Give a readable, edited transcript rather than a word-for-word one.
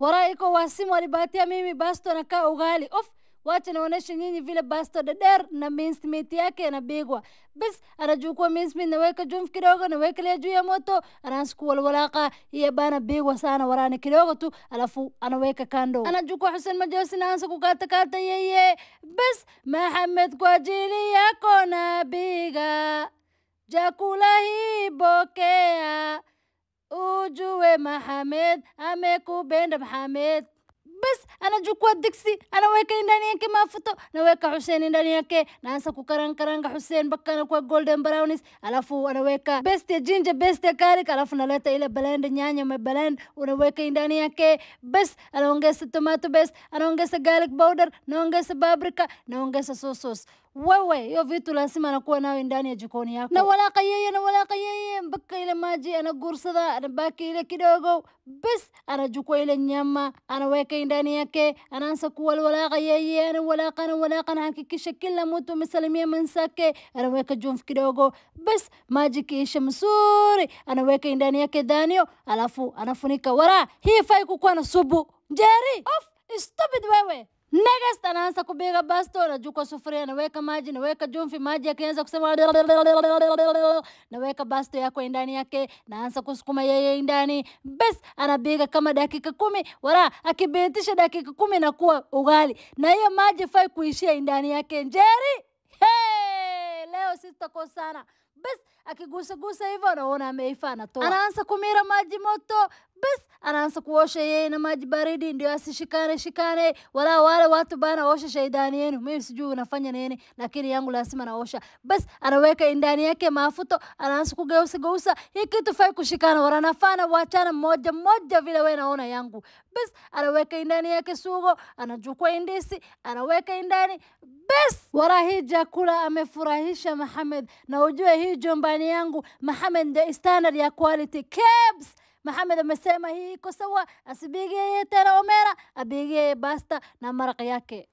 waraiko wasimu walibatia mimi basto na kaa ugali. Wacha naonesha nyinyi vile basto dader na mince meat yake yanapigwa. Bas anachukua mince meat naweka chumvi kidogo, naweka ile juu ya moto, anaanza kuwalwalaka hiyo bana bigwa sana warani kidogo tu, alafu anaweka kando. Anachukua Hussein Majosi na anaanza kukata yeye. Bas Mohamed kwa ajili yako na biga chakula hii bokea, ujue Mohamed amekupenda Mohamed. Bas anachukua diksi, anaweka ndani yake mafuta, naweka Hussein ndani yake, naanza kukaranga Hussein mpaka anakuwa golden brownies, alafu anaweka best ya ginger, best ya garlic, alafu naleta ile blend nyanya blend, unaweka ndani yake. Bas anaongeza tomato paste, anaongeza garlic powder, naongeza paprika, naongeza soy sauce. Wewe hiyo vitu lazima anakuwa nayo ndani ya jikoni yako. Na walaka yeye mpaka ile maji anagursada, anabaki ile kidogo. Bas anachukua ile nyama, anaweka ndani yake, anaanza kuwalaka yeye, anawalaka na hakikisha kila mtu amesalimia mwenzake, anaweka chumvi kidogo. Bas maji kiisha mzuri, anaweka ndani yake danio, alafu anafunika. Wara hii fai kukuwa na supu. Jerry, stop it wewe. Next anaanza kupiga basto, anachukua sufuria, naweka maji, naweka chumvi, maji yakianza kusema naweka basto yako ndani yake, naanza kusukuma yeye ndani. Bas anapiga kama dakika 10, wala akibitisha dakika 10 na kuwa ugali. Na hiyo maji fai kuishia ndani yake. Jerry, leo sitakosana. Bas akigusa hivyo anaona ameiva, anatoa. Anaanza kumira maji moto. Bas anaanza kuosha yeye na maji baridi ndio asishikane. Wala wale watu bana osha shaidani yenu, mimi sijui unafanya nini, lakini yangu lazima naosha. Bas anaweka ndani yake mafuta, anaanza kugeusa. Hii kitu fai kushikana, wala nafana wachana moja vile wewe naona yangu. Bas anaweka ndani yake sugo, anachukua ndizi, anaweka ndani. Bas wala hii chakula amefurahisha Mohamed, na ujue hii jombani yangu Mohamed ndio standard ya quality kebs. Mohamed amesema hii iko sawa, asibige tena omera, abige basta na maraq yake.